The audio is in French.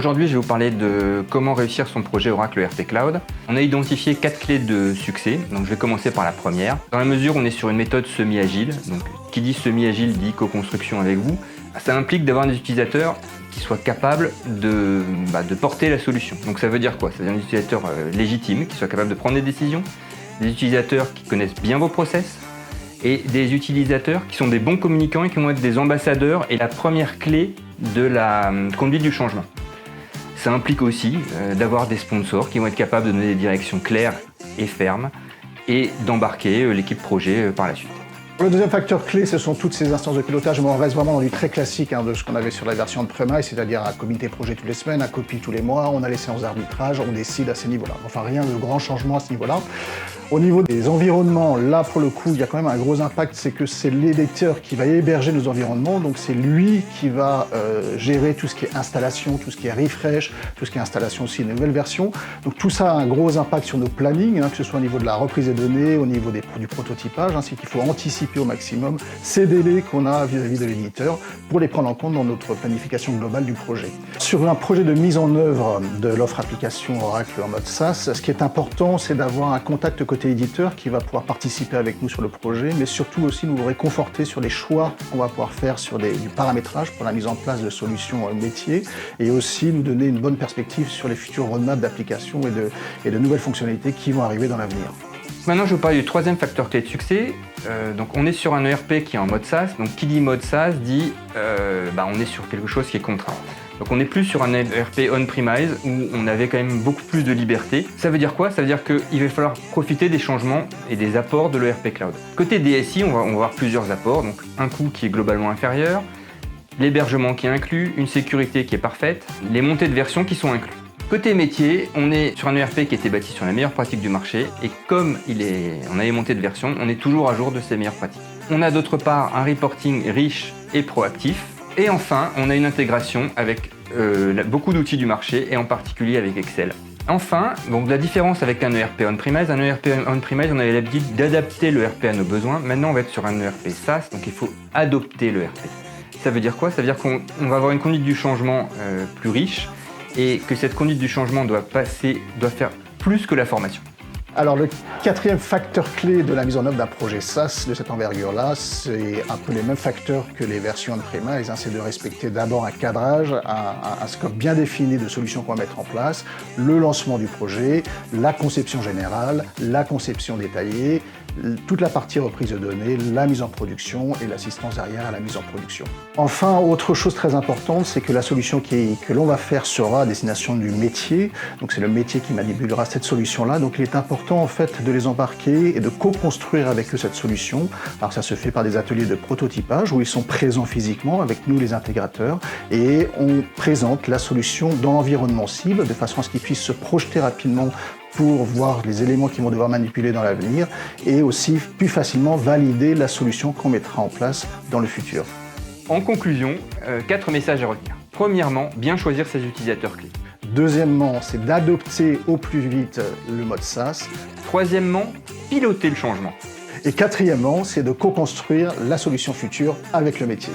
Aujourd'hui, je vais vous parler de comment réussir son projet Oracle ERP Cloud. On a identifié 4 clés de succès, donc je vais commencer par la première. Dans la mesure où on est sur une méthode semi-agile, donc qui dit semi-agile dit co-construction avec vous, ça implique d'avoir des utilisateurs qui soient capables de porter la solution. Donc ça veut dire quoi? Ça veut dire des utilisateurs légitimes, qui soient capables de prendre des décisions, des utilisateurs qui connaissent bien vos process, et des utilisateurs qui sont des bons communicants et qui vont être des ambassadeurs et la première clé de la conduite du changement. Ça implique aussi d'avoir des sponsors qui vont être capables de donner des directions claires et fermes et d'embarquer l'équipe projet par la suite. Le deuxième facteur clé, ce sont toutes ces instances de pilotage. On reste vraiment dans du très classique de ce qu'on avait sur la version de premise, c'est-à-dire un comité projet toutes les semaines, un copie tous les mois, on a les séances d'arbitrage, on décide à ces niveaux-là. Enfin, rien de grand changement à ce niveau-là. Au niveau des environnements, là, pour le coup, il y a quand même un gros impact, c'est que c'est l'éditeur qui va héberger nos environnements, donc c'est lui qui va gérer tout ce qui est installation, tout ce qui est refresh, tout ce qui est installation aussi de nouvelles versions. Donc tout ça a un gros impact sur nos plannings, que ce soit au niveau de la reprise des données, au niveau du prototypage, ainsi qu'il faut anticiper au maximum ces délais qu'on a vis-à-vis de l'éditeur pour les prendre en compte dans notre planification globale du projet. Sur un projet de mise en œuvre de l'offre application Oracle en mode SaaS, ce qui est important, c'est d'avoir un contact côté éditeur qui va pouvoir participer avec nous sur le projet, mais surtout aussi nous réconforter sur les choix qu'on va pouvoir faire sur du paramétrage pour la mise en place de solutions métiers, et aussi nous donner une bonne perspective sur les futurs roadmaps d'applications et de nouvelles fonctionnalités qui vont arriver dans l'avenir. Maintenant, je vais vous parler du troisième facteur clé de succès. Donc, on est sur un ERP qui est en mode SaaS. Donc, qui dit mode SaaS dit on est sur quelque chose qui est contraint. Donc, on n'est plus sur un ERP on-premise où on avait quand même beaucoup plus de liberté. Ça veut dire quoi? Ça veut dire qu'il va falloir profiter des changements et des apports de l'ERP Cloud. Côté DSI, on va avoir plusieurs apports. Donc, un coût qui est globalement inférieur, l'hébergement qui est inclus, une sécurité qui est parfaite, les montées de version qui sont inclus. Côté métier, on est sur un ERP qui a été bâti sur les meilleures pratiques du marché et comme on a les montées de version, on est toujours à jour de ces meilleures pratiques. On a d'autre part un reporting riche et proactif. Et enfin, on a une intégration avec beaucoup d'outils du marché et en particulier avec Excel. Enfin, donc la différence avec un ERP on-premise, on avait l'habitude d'adapter l'ERP à nos besoins. Maintenant, on va être sur un ERP SaaS, donc il faut adopter l'ERP. Ça veut dire quoi? Ça veut dire qu'on va avoir une conduite du changement plus riche et que cette conduite du changement doit faire plus que la formation. Alors le quatrième facteur clé de la mise en œuvre d'un projet SaaS de cette envergure-là, c'est un peu les mêmes facteurs que les versions on-premise, c'est de respecter d'abord un cadrage, un scope bien défini de solutions qu'on va mettre en place, le lancement du projet, la conception générale, la conception détaillée, toute la partie reprise de données, la mise en production et l'assistance derrière à la mise en production. Enfin, autre chose très importante, c'est que la solution que l'on va faire sera à destination du métier. Donc c'est le métier qui manipulera cette solution-là. Donc il est important en fait de les embarquer et de co-construire avec eux cette solution. Alors ça se fait par des ateliers de prototypage où ils sont présents physiquement avec nous les intégrateurs et on présente la solution dans l'environnement cible de façon à ce qu'ils puissent se projeter rapidement pour voir les éléments qu'ils vont devoir manipuler dans l'avenir et aussi plus facilement valider la solution qu'on mettra en place dans le futur. En conclusion, 4 messages à retenir. Premièrement, bien choisir ses utilisateurs clés. Deuxièmement, c'est d'adopter au plus vite le mode SaaS. Troisièmement, piloter le changement. Et quatrièmement, c'est de co-construire la solution future avec le métier.